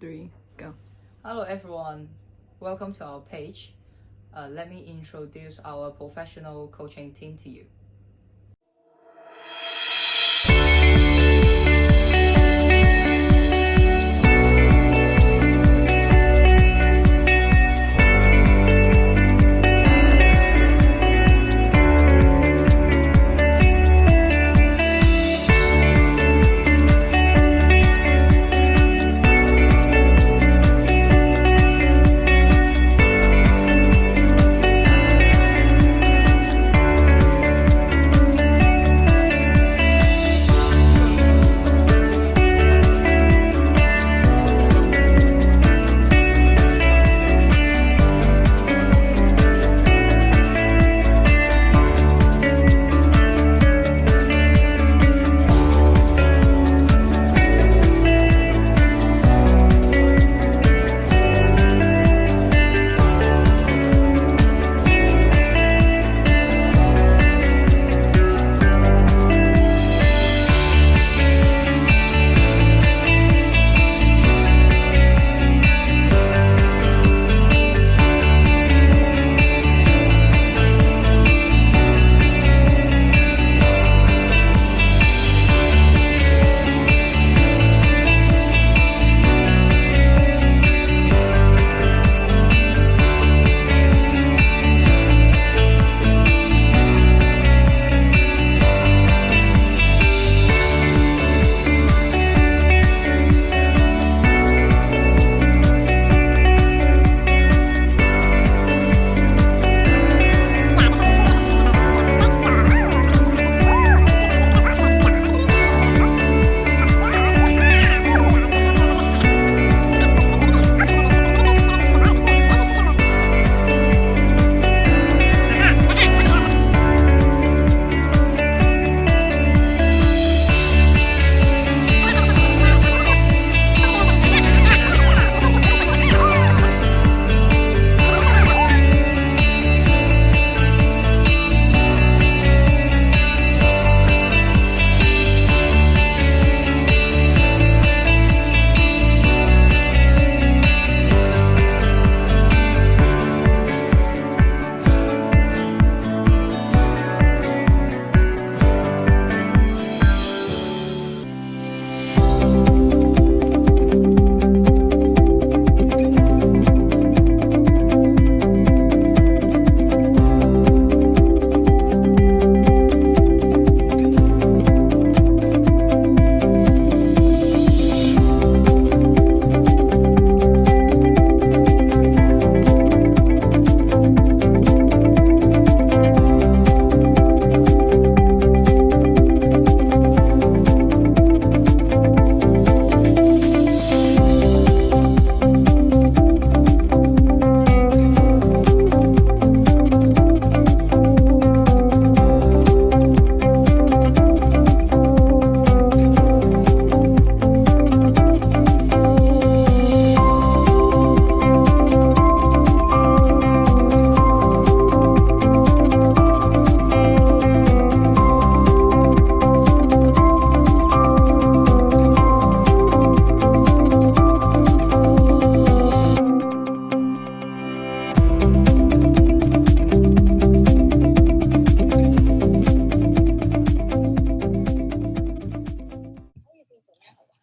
3, go. Hello everyone, welcome to our page. Let me introduce our professional coaching team to you.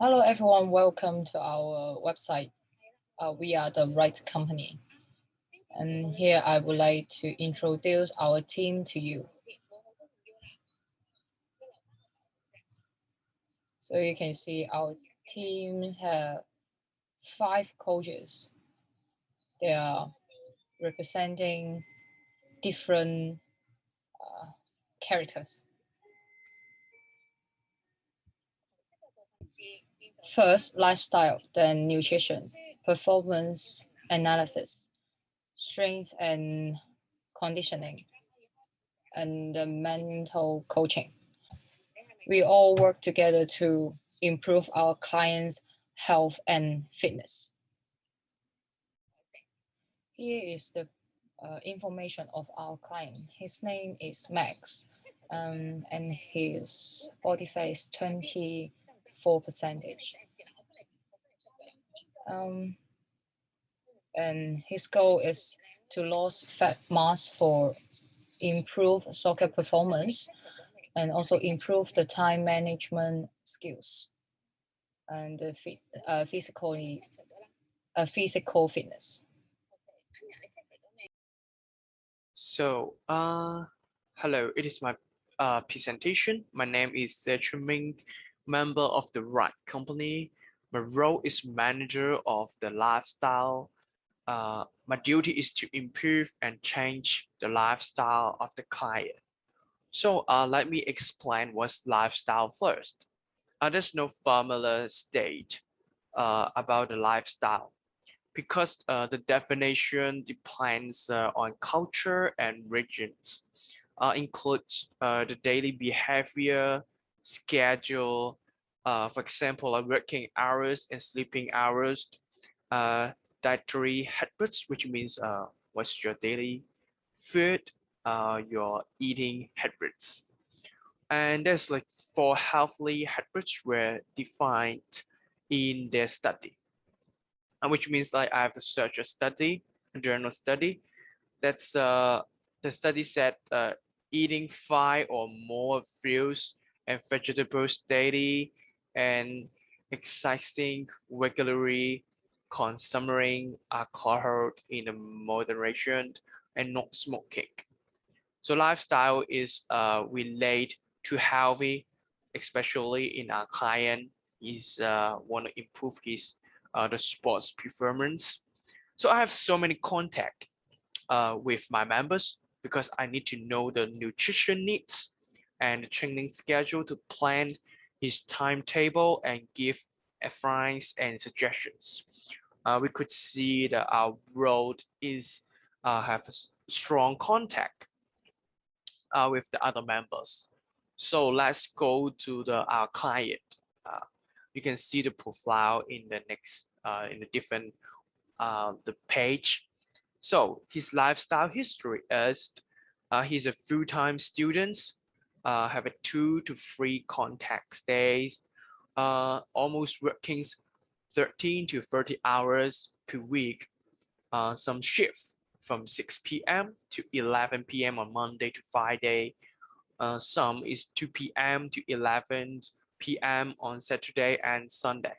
Hello everyone, welcome to our website. We are the right company. And here I would like to introduce our team to you. So you can see our team have 5 coaches. They are representing different characters. First, lifestyle, then nutrition, performance analysis, strength and conditioning, and the mental coaching. We all work together to improve our clients' health and fitness. Here is the information of our client. His name is Max, and his body fat is 24%. And his goal is to lose fat mass for improve soccer performance and also improve the time management skills and the physical fitness. So, hello, it is my presentation. My name is Ming, member of the Right Company. My role is manager of the lifestyle. My duty is to improve and change the lifestyle of the client. So, let me explain what's lifestyle first. There's no formula state about the lifestyle because the definition depends on culture and regions, includes the daily behavior, schedule, for example, working hours and sleeping hours, uh, dietary habits, which means what's your daily food, your eating habits. And there's like four healthy habits were defined in their study, which means like I have to search a study, a journal study. That's the study said eating 5 or more fruits and vegetables daily and exercising regularly, consuming alcohol in a moderation, and not smoking. So lifestyle is related to healthy, especially in our client is want to improve his the sports performance. So I have so many contact with my members because I need to know the nutrition needs and the training schedule to plan his timetable and give advice and suggestions. We could see that our road is have a strong contact with the other members. So let's go to our client. Uh, you can see the profile in the next in the different the page. So his lifestyle history is he's a full-time student, have a 2 to 3 contact stays, almost working 13 to 30 hours per week, some shifts from 6 p.m. to 11 p.m. on Monday to Friday. Some is 2 p.m. to 11 p.m. on Saturday and Sunday.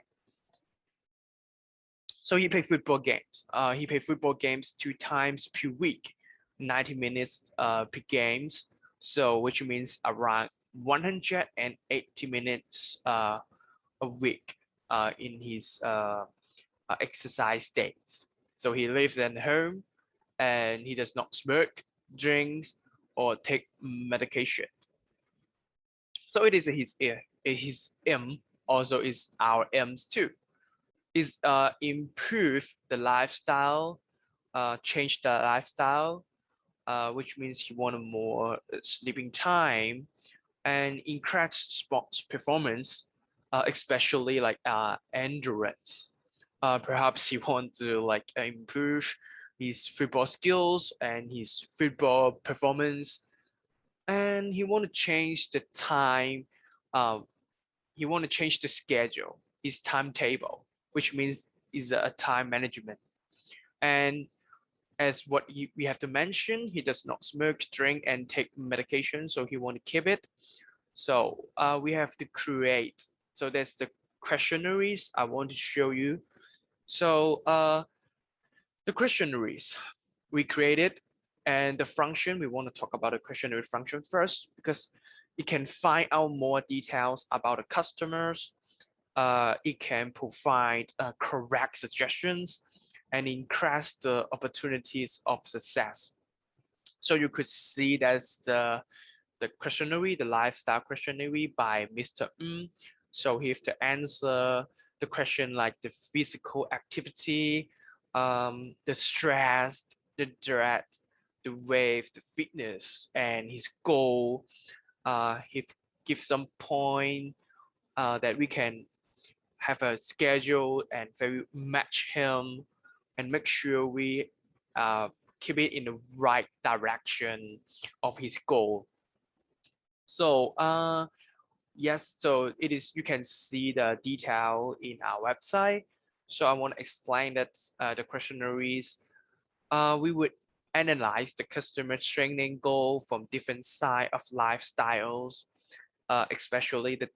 So he played football games. He played football games 2 times per week, 90 minutes per games. So which means around 180 minutes a week in his exercise days. So he lives at home and he does not smoke, drinks, or take medication. So it is his aim, also is our aims too. Is improve the lifestyle, change the lifestyle, which means you want more sleeping time and increase sports performance, especially like endurance. Perhaps he want to like improve his football skills and his football performance, and he want to change the time. Uh, he want to change the schedule, his timetable, which means is a time management. And as what we have to mention, he does not smoke, drink, and take medication, so he want to keep it. So we have to create. So that's the questionnaires I want to show you. So the questionnaires we created and the function, we want to talk about the questionnaire function first because it can find out more details about the customers. It can provide correct suggestions and increase the opportunities of success. So you could see that's the questionnaire, the lifestyle questionnaire by Mr. So he have to answer the question like the physical activity, the stress, the dread, the wave, the fitness, and his goal. He gives some point that we can have a schedule and very match him and make sure we uh, keep it in the right direction of his goal. So yes, so it is, you can see the detail in our website. So I want to explain that the questionnaire is we would analyze the customer training goal from different side of lifestyles, especially the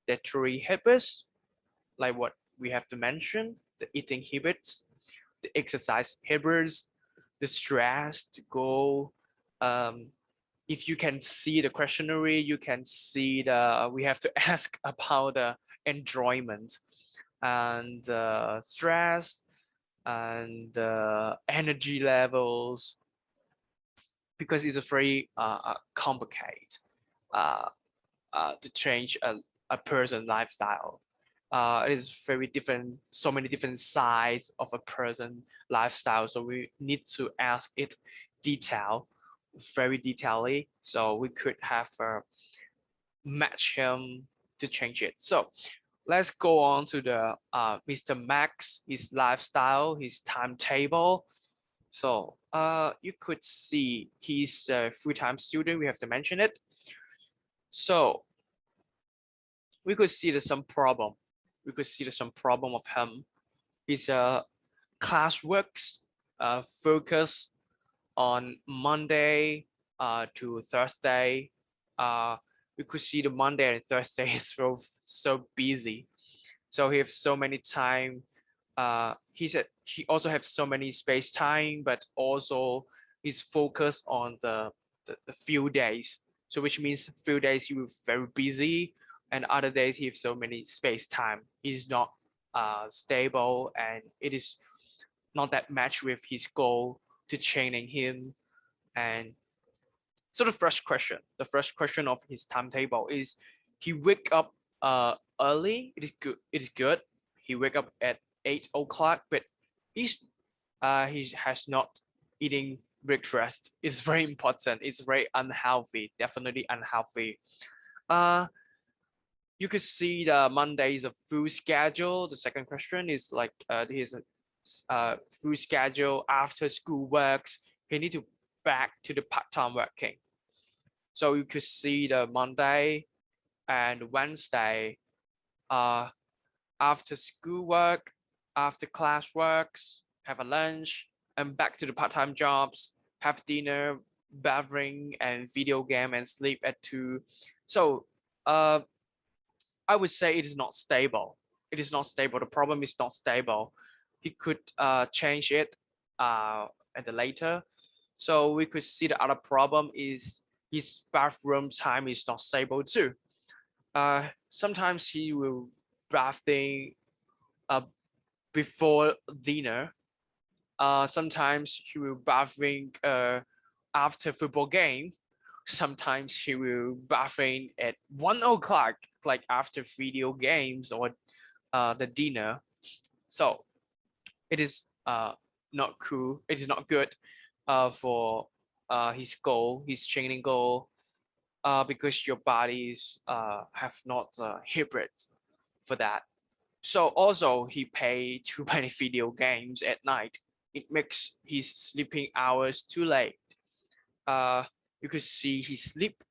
dietary habits, like what we have to mention, the eating habits, the exercise habits, the stress to go. Um, if you can see the questionnaire, you can see the we have to ask about the enjoyment and stress and energy levels because it's a very complicated uh, to change a person's lifestyle. It is very different, so many different sides of a person lifestyle. So we need to ask it detail, very detailedly. So we could have match him to change it. So let's go on to the Mr. Max, his lifestyle, his timetable. So you could see he's a full-time student. We have to mention it. So we could see there's some problem. We could see there's some problem of him. His class works focus on Monday to Thursday. We could see the Monday and Thursday is so busy. So he has so many time. He said he also has so many space time, but also he's focused on the few days. So which means few days he was very busy, and other days he has so many space time. He's not stable, and it is not that match with his goal to training him. And so the first question of his timetable is he wake up early. It is good. It is good. He wake up at 8 o'clock, but he has not eating breakfast. It's very important. It's very unhealthy. Definitely unhealthy. Uh, you could see the Monday is a full schedule. The second question is like his full schedule after school works. He need to back to the part-time working. So you could see the Monday and Wednesday uh, after school work, after class works, have a lunch, and back to the part-time jobs, have dinner, bathing, and video game and sleep at 2. So uh, I would say it is not stable. It is not stable. The problem is not stable. He could change it at the later. So we could see the other problem is his bathroom time is not stable too. Sometimes he will bathing uh, before dinner. Sometimes he will bathing after football game. Sometimes he will bathing at 1 o'clock, like after video games or the dinner. So it is not cool. It is not good for his goal, his training goal, because your bodies have not hybrid for that. So also he play too many video games at night. It makes his sleeping hours too late. Uh, you could see he sleep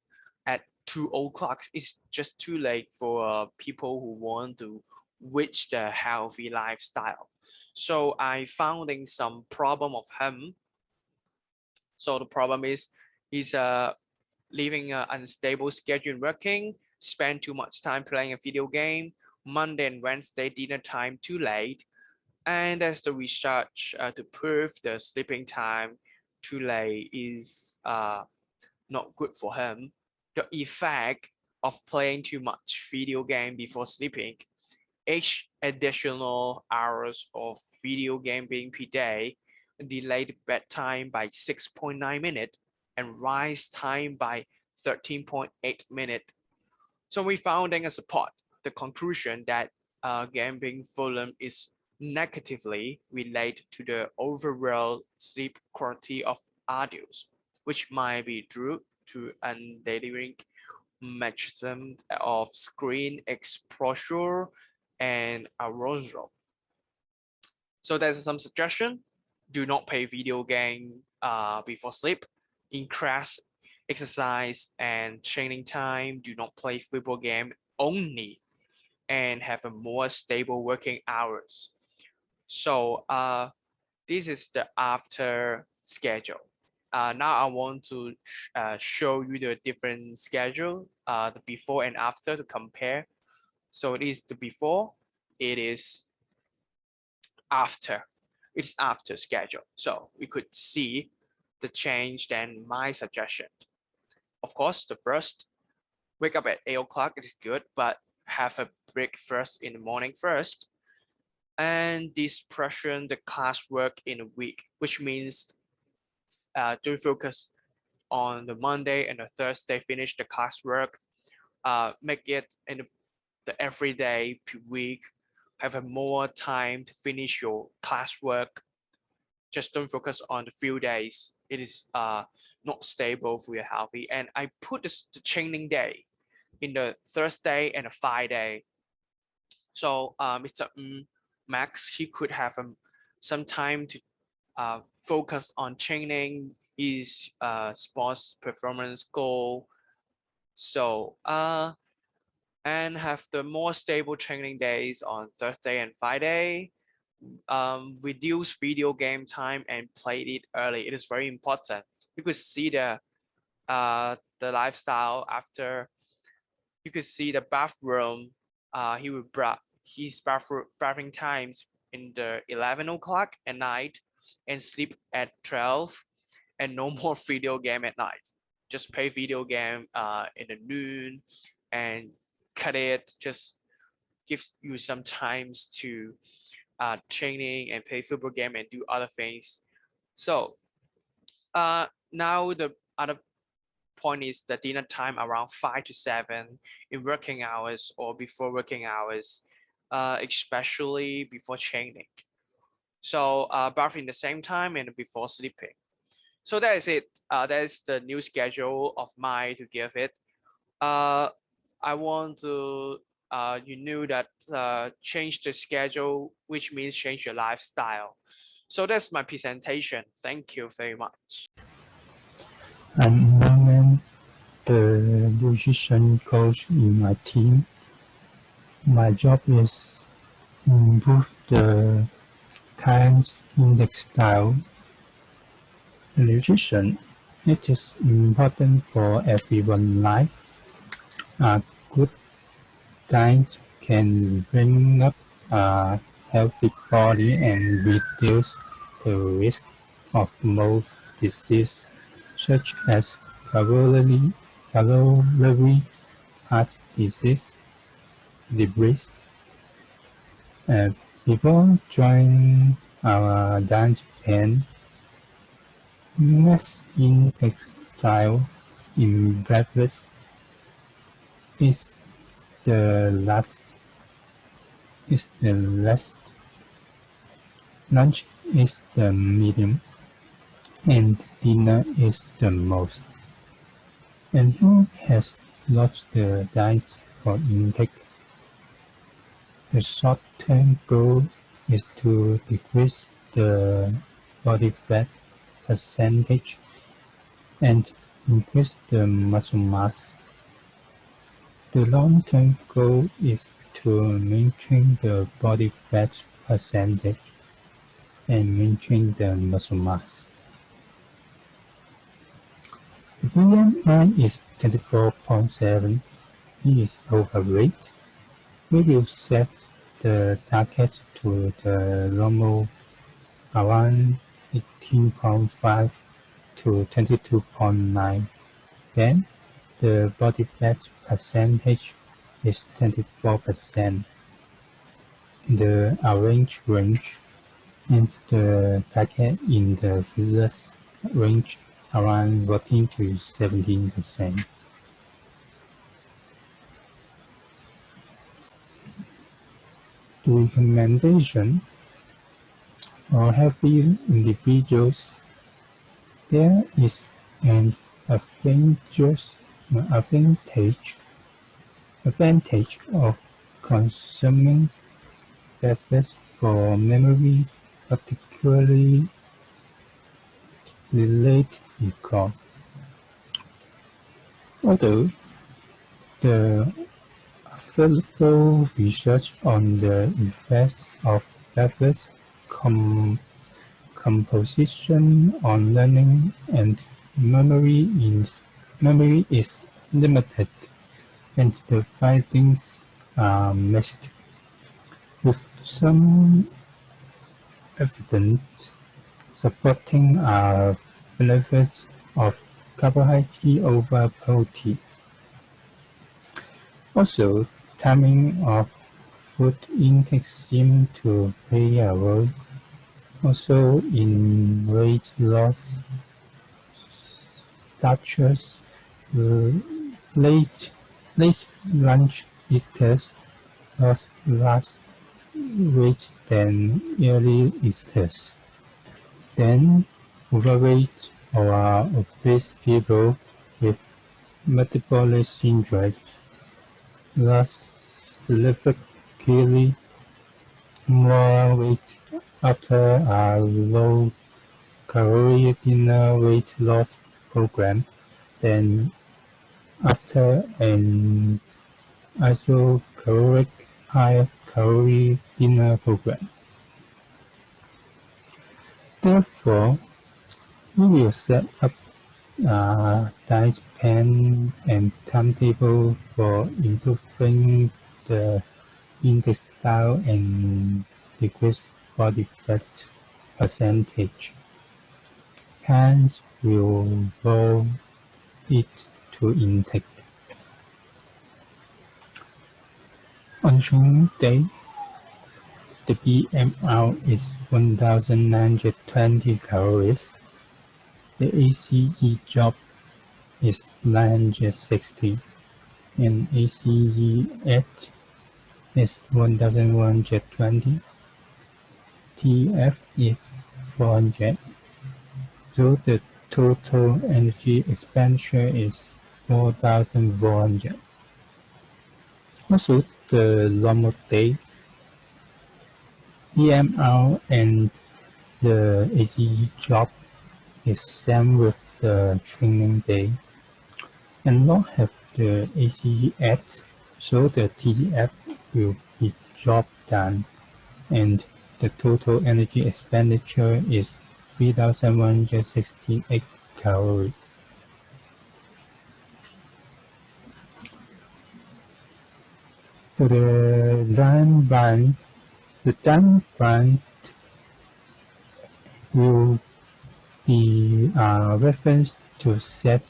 at 2 o'clock. It's just too late for people who want to reach the healthy lifestyle. So I founding some problem of him. So the problem is he's living an unstable schedule working, spend too much time playing a video game, Monday and Wednesday dinner time too late, and there's the research to prove the sleeping time too late is not good for him. The effect of playing too much video game before sleeping, each additional hours of video gaming per day delayed bedtime by 6.9 minutes and rise time by 13.8 minutes. So we found in a support the conclusion that gambling volume is negatively related to the overall sleep quality of adults, which might be due to undetermined mechanism of screen exposure and arousal. So there's some suggestion. Do not play video game before sleep. Increase exercise and training time. Do not play football game only and have a more stable working hours. So this is the after schedule. Now I want to show you the different schedule, the before and after to compare. So it is the before, it is after, it's after schedule. So we could see the change than my suggestion. Of course, the first, wake up at 8 o'clock, it is good, but have a breakfast in the morning first. And this pressure the classwork in a week, which means do focus on the Monday and the Thursday, finish the classwork, make it in the everyday per week, have a more time to finish your classwork. Just don't focus on the few days. It is not stable for your healthy. And I put the training day in the Thursday and the Friday. So Mr. Max, he could have some time to focus on training his sports performance goal. So and have the more stable training days on Thursday and Friday. Reduce video game time and play it early. It is very important. You could see the lifestyle after. You could see the bathroom. He would his bathing times in the 11 o'clock at night and sleep at 12, and no more video game at night. Just play video game in the noon and cut it. Just gives you some times to training and play football game and do other things. So now the other point is the dinner time around 5 to 7 in working hours or before working hours, especially before training. So bathing the same time and before sleeping. So that is it. That is the new schedule of mine to give it. I want to you knew that change the schedule, which means change your lifestyle. So that's my presentation. Thank you very much. I'm Norman, the nutrition coach in my team. My job is improve the client's index style. Nutrition, it is important for everyone's life. A good diet can bring up a healthy body and reduce the risk of most diseases such as coronary heart disease. Before joining our dance band, Mass in textile in breakfast is the last is the last, lunch is the medium, and dinner is the most. And who has lost the diet for intake? The short-term goal is to decrease the body fat percentage and increase the muscle mass. The long-term goal is to maintain the body fat percentage and maintain the muscle mass. The BMI is 24.7. He is overweight. We will set the target to the normal around 18.5 to 22.9. Then the body fat percentage is 24%. The orange range and the target in the fitness range around 14 to 17%. The recommendation for healthy individuals, there is an advantage of consuming breakfast for memory, particularly relate recall. Although the available research on the effects of breakfast composition on learning and memory is limited, and the findings are mixed, with some evidence supporting benefits of carbohydrate over protein. Also, timing of food intake seems to play a role. Also, in weight loss, such as late lunch eaters lost less weight than early eaters. Then, overweight or obese people with metabolic syndrome lost significantly more weight after a low-calorie dinner weight loss program than after an isocaloric high-calorie dinner program. Therefore, we will set up a diet plan and timetable for improving the intake style and decrease body fat percentage. Hence, will roll it to intake. On training day, the BMR is 1920 calories. The ACE job is 960 and ACE8 is 1120. TF is 400. So the total energy expenditure is 4400. Also, the normal day, EMR and the ACE job is same with the training day, and not have the ACE at, so the TF will be job done, and the total energy expenditure is 3168 calories. For the time band will be a reference to set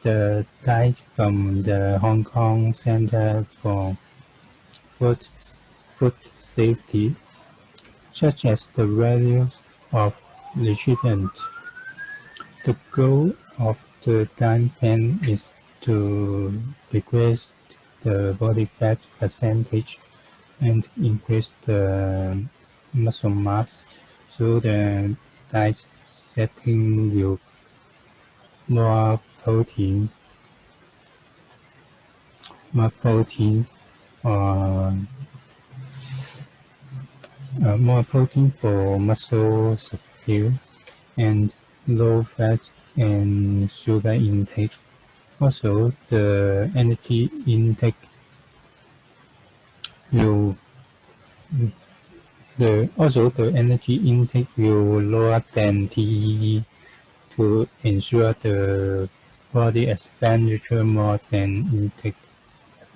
the diet from the Hong Kong Center for Food Safety, such as the value of nutrient. The goal of the diet plan is to decrease the body fat percentage and increase the muscle mass, so the diet setting will more protein more protein for muscle supply and low fat and sugar intake. Also, the energy intake will lower than TEE to ensure the body expenditure more than intake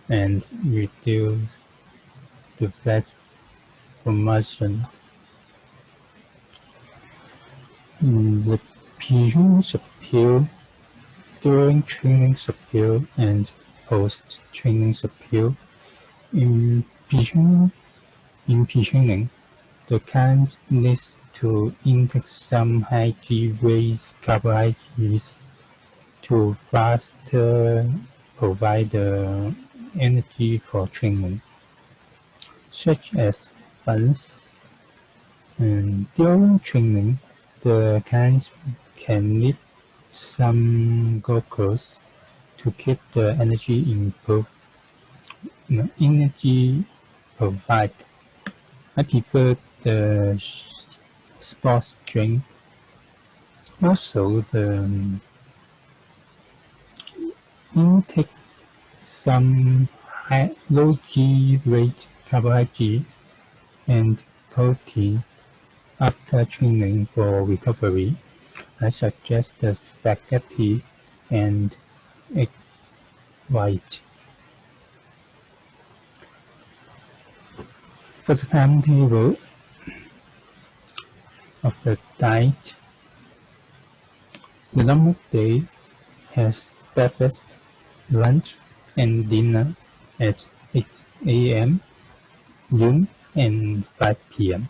and reduce the fat formation. The Pijun support during training support and post-training support. In Pijun, the can needs to intake some high G-weight carbohydrates to faster provide the energy for training, such as buns. During training, the cans can need some glucose to keep the energy provide. I prefer the sports drink. Also, the intake some low G rate carbohydrate and protein After training for recovery, I suggest the spaghetti and egg white. For the timetable of the diet, the normal day has breakfast, lunch, and dinner at 8 a.m., noon, and 5 p.m.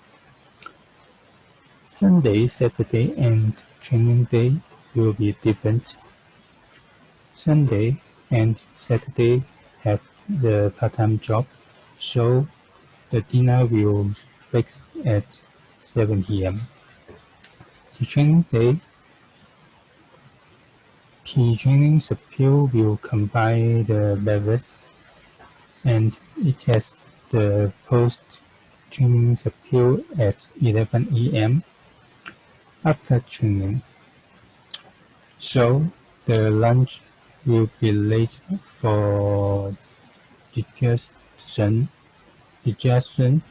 Sunday, Saturday, and training day will be different. Sunday and Saturday have the part-time job, so the dinner will fix at 7 p.m. The training day, the training schedule will combine the breakfast and it has the post-training schedule at 11 a.m. after training. So the lunch will be late for digestion, digestion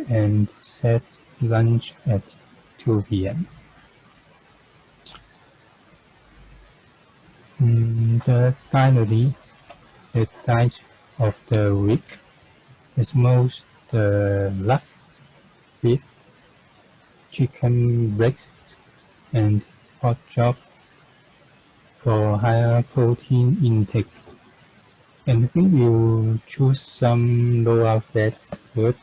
and set lunch at 2 p.m. Finally, the diet of the week is most the last beef, chicken breast, and pork chop for higher protein intake. And we will choose some lower fat food.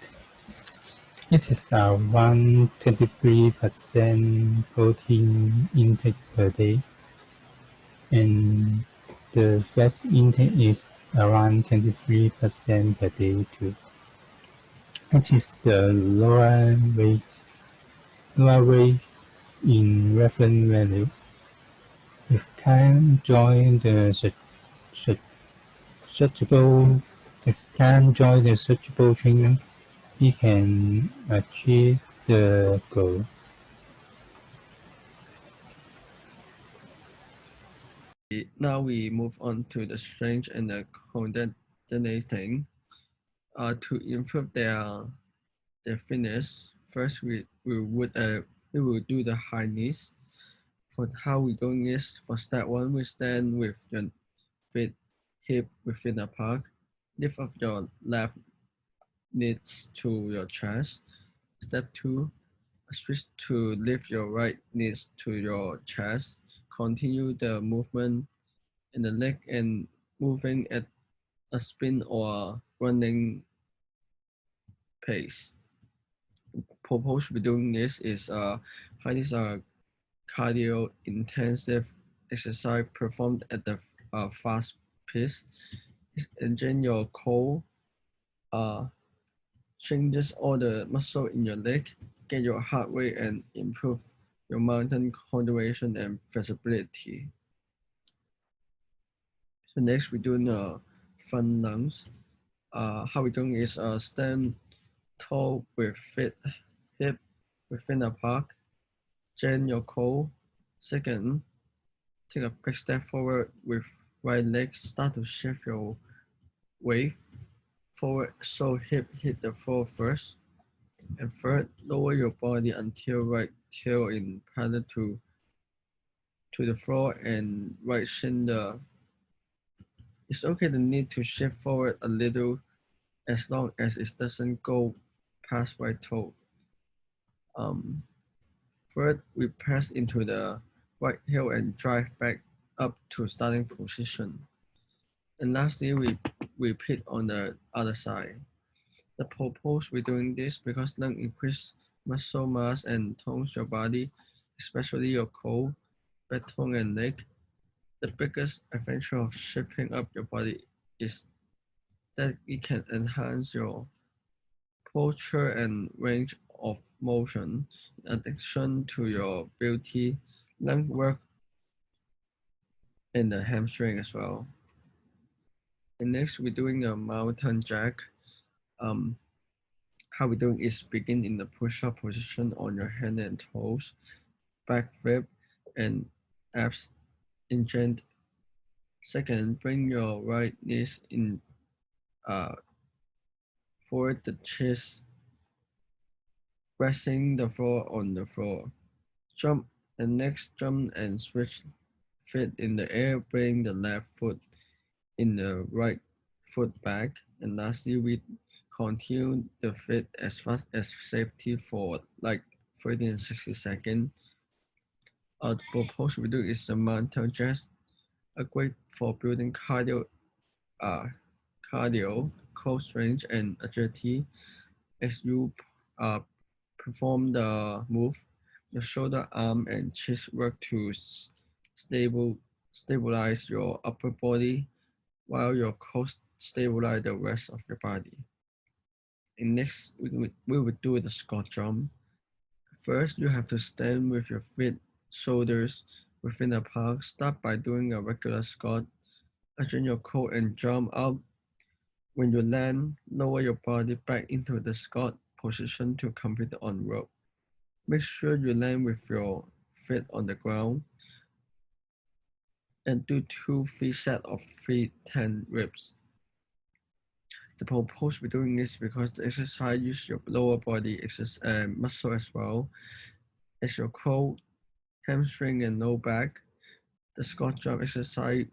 It is around 23% protein intake per day, and the fat intake is around 23% per day too. It is the lower rate in reference value. If can join the searchable if can join the searchable training, he can achieve the goal. Now we move on to the strength and the coordinating. To improve their fitness, first we will do the high knees. For how we doing is for step one, we stand with your feet hip within apart. Lift up your left knees to your chest. Step two, switch to lift your right knees to your chest. Continue the movement in the leg and moving at a spin or running pace. Purpose we're doing this is this a cardio intensive exercise performed at the fast pace. It engine your core, changes all the muscle in your leg, get your heart rate and improve your mountain coordination and flexibility. So next we're doing front lunge. How we're doing is stand tall with feet hip within apart, chain your core. Second, take a big step forward with right leg, start to shift your weight forward so hip hit the floor first. And third, lower your body until right tail in parallel to the floor and right shoulder. It's okay to need to shift forward a little as long as it doesn't go past right toe. Third, we press into the right heel and drive back up to starting position. And lastly, we repeat on the other side. The purpose we're doing this because lunge increase muscle mass and tones your body, especially your core, back tone and neck. The biggest advantage of shaping up your body is that it can enhance your posture and range of motion. In addition to your beauty, lunge work in the hamstring as well. And next, we're doing a mountain jack. How we're doing is begin in the push-up position on your hand and toes, back flip, and abs ingent. Second, bring your right knees in forward the chest resting the floor on the floor. Jump and next jump and switch feet in the air, bring the left foot in the right foot back. And lastly, we continue the feet as fast as safety for like 30 and 60 seconds. The pose we do is a mountain jazz, a great for building uh, core strength, and agility. As you uh, perform the move, your shoulder, arm, and chest work to stabilize your upper body, while your core stabilize the rest of your body. And next, we will do the squat jump. First, you have to stand with your feet, shoulders within apart. Start by doing a regular squat. Adjust your core and jump up. When you land, lower your body back into the squat position to complete on rope. Make sure you land with your feet on the ground and do 2 free sets of 10 reps. The purpose we're doing this because the exercise uses your lower body muscle as well as your core, hamstring, and low back. The squat jump exercise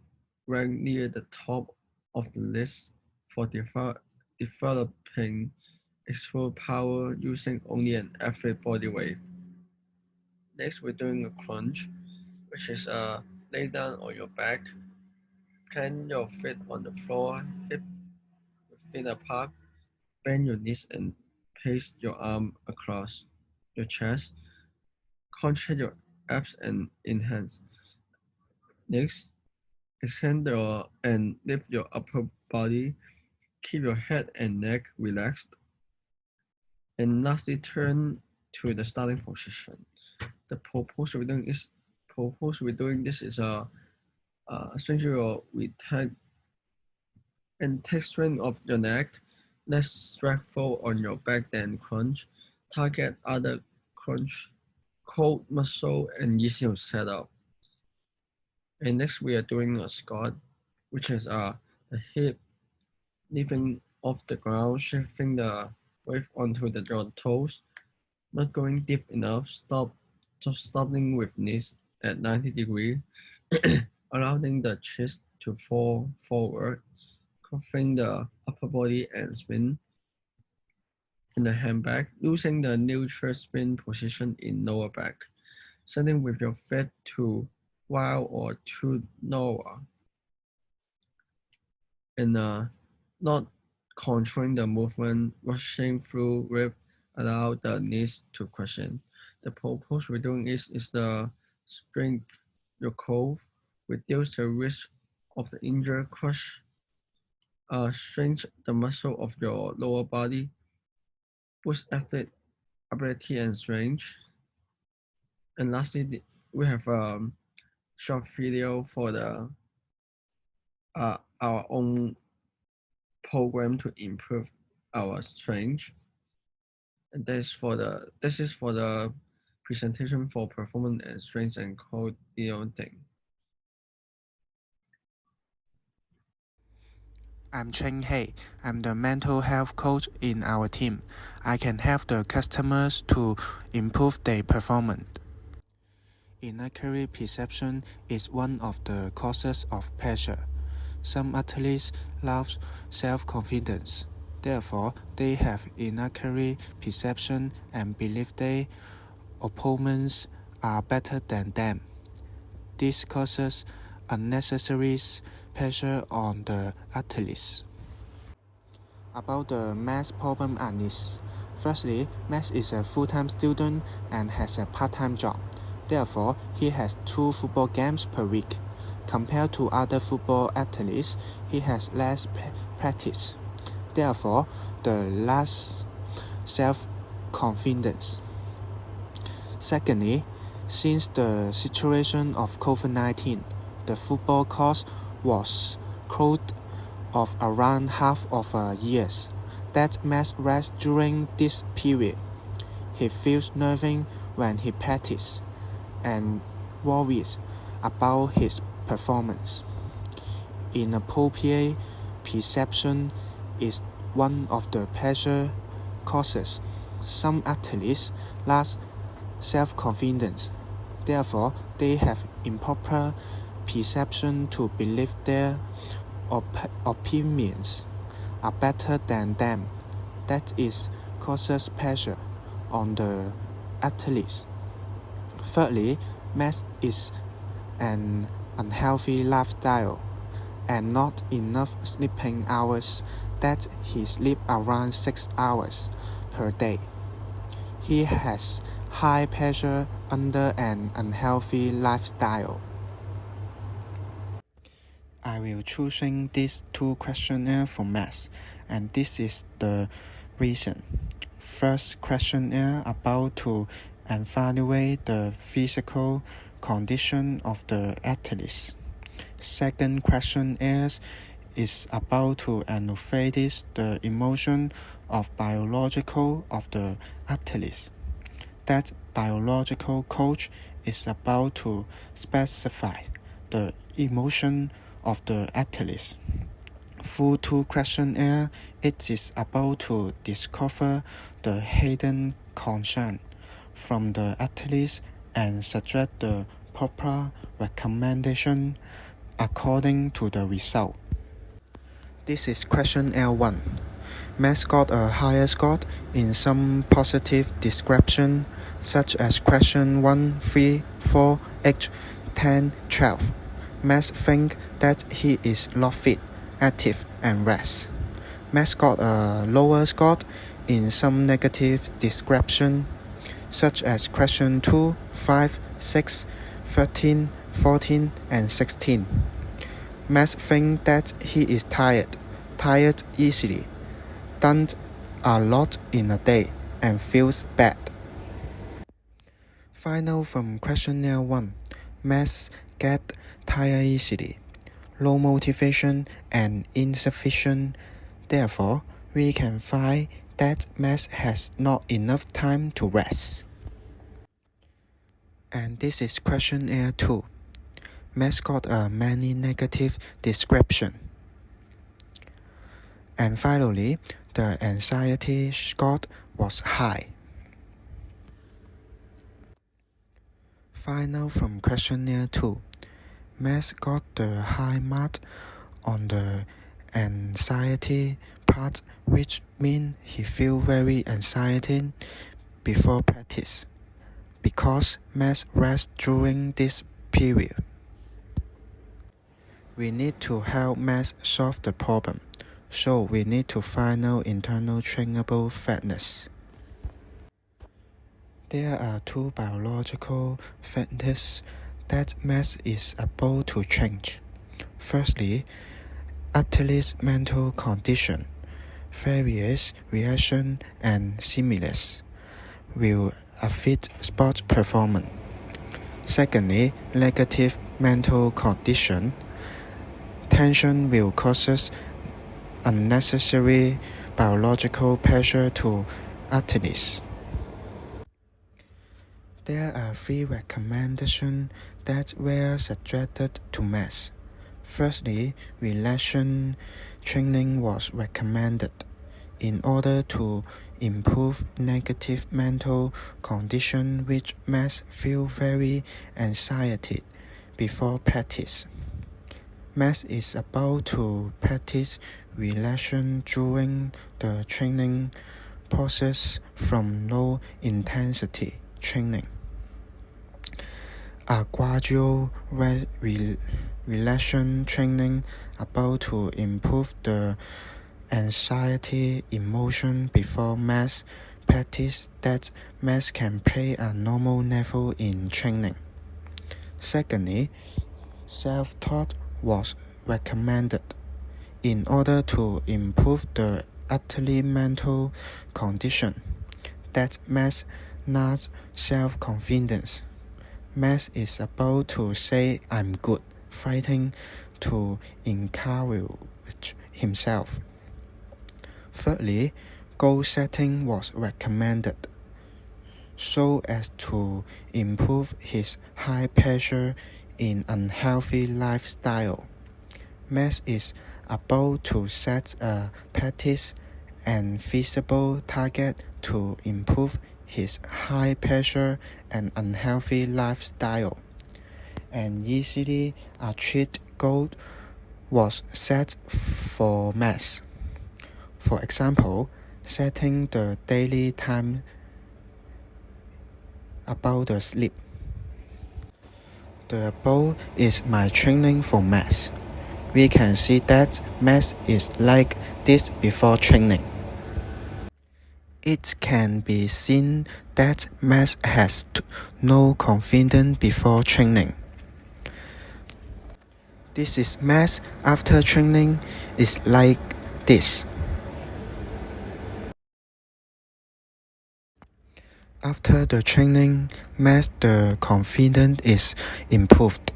ranked near the top of the list for developing extra power using only an athlete body weight. Next, we're doing a crunch, which is lay down on your back, plant your feet on the floor, hip within apart, bend your knees and place your arm across your chest, contract your abs and enhance. Next, extend and lift your upper body, keep your head and neck relaxed, and lastly turn to the starting position. The purpose we're doing this is essentially we take strength of your neck, less stressful on your back than crunch. Target other crunch, core muscle, and easy to set up. And next we are doing a squat, which is the hip lifting off the ground, shifting the weight onto your toes, not going deep enough. Just stopping with knees at 90 degrees, allowing the chest to fall forward, covering the upper body and spin in the hand back, losing the neutral spin position in lower back, setting with your feet to wild or to lower, and not controlling the movement, rushing through rib, allow the knees to cushion. The purpose we're doing is the strength your core, reduce the risk of the injury, strengthen the muscle of your lower body, boost athletic ability and strength. And lastly, we have a short video for the our own program to improve our strength. And this is for the presentation for performance and strength and coordinating. I'm Cheng Hei. I'm the mental health coach in our team. I can help the customers to improve their performance. Inaccurate perception is one of the causes of pressure. Some athletes lack self-confidence. Therefore, they have inaccurate perception and believe their opponents are better than them. This causes unnecessary pressure on the athletes. About the maths problem are this. Firstly, Max is a full-time student and has a part-time job. Therefore, he has 2 football games per week. Compared to other football athletes, he has less practice. Therefore, the less self-confidence. Secondly, since the situation of COVID-19, the football course was closed of around half of a year. That Max rests during this period. He feels nervous when he practices and worries about his performance. Inappropriate perception is one of the pressure causes. Some athletes lack self-confidence. Therefore, they have improper perception to believe their opinions are better than them. That is causes pressure on the athletes. Thirdly, math is an unhealthy lifestyle and not enough sleeping hours, that he sleeps around 6 hours per day. He has high pressure under an unhealthy lifestyle. I will choosing these two questionnaires for math, and this is the reason. First questionnaire about to evaluate the physical condition of the athletes. Second questionnaire is about to evaluate the emotion of biological of the athletes. That biological coach is about to specify the emotion of the athletes. Through two questionnaire, it is about to discover the hidden concern from the athletes and suggest the proper recommendation according to the result. This is questionnaire 1. Max got a higher score in some positive description, such as question 1, 3, 4, 8, 10, 12. Max think that he is not fit, active, and rest. Max got a lower score in some negative description, such as question 2, 5, 6, 13, 14, and 16. Max think that he is tired easily, done a lot in a day, and feels bad. Final from questionnaire 1. Max get tired easily, low motivation, and insufficient. Therefore, we can find that Max has not enough time to rest. And this is questionnaire 2. Max got a many negative description. And finally, the anxiety score was high. Final from questionnaire 2. Max got the high mark on the anxiety part, which means he feel very anxiety before practice, because Max rests during this period. We need to help Max solve the problem, so we need to find out internal trainable fitness. There are two biological fitness that Max is able to change. Firstly, athlete's mental condition, various reaction and stimulus will affect sport performance. Secondly, negative mental condition, tension will cause unnecessary biological pressure to athletes. There are 3 recommendations that were suggested to Max. Firstly, relaxation training was recommended in order to improve negative mental condition, which Max feel very anxiety before practice. Max is about to practice relaxation during the training process from low intensity training. A gradual relaxation training about to improve the anxiety emotion before Max practice, that Max can play a normal level in training. Secondly, self-taught was recommended in order to improve the athlete mental condition, that Max not self-confidence. Max is about to say I'm good, fighting to encourage himself. Thirdly, goal setting was recommended so as to improve his high pressure in unhealthy lifestyle. Max is about to set a practice and feasible target to improve his high pressure and unhealthy lifestyle. An easily achieved goal was set for Max. For example, setting the daily time about the sleep. The above is my training for Max. We can see that Max is like this before training. It can be seen that Max has no confidence before training. This is Max after training is like this. After the training, Max the confidence is improved.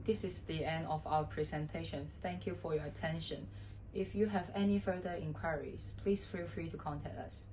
This is the end of our presentation. Thank you for your attention. If you have any further inquiries, please feel free to contact us.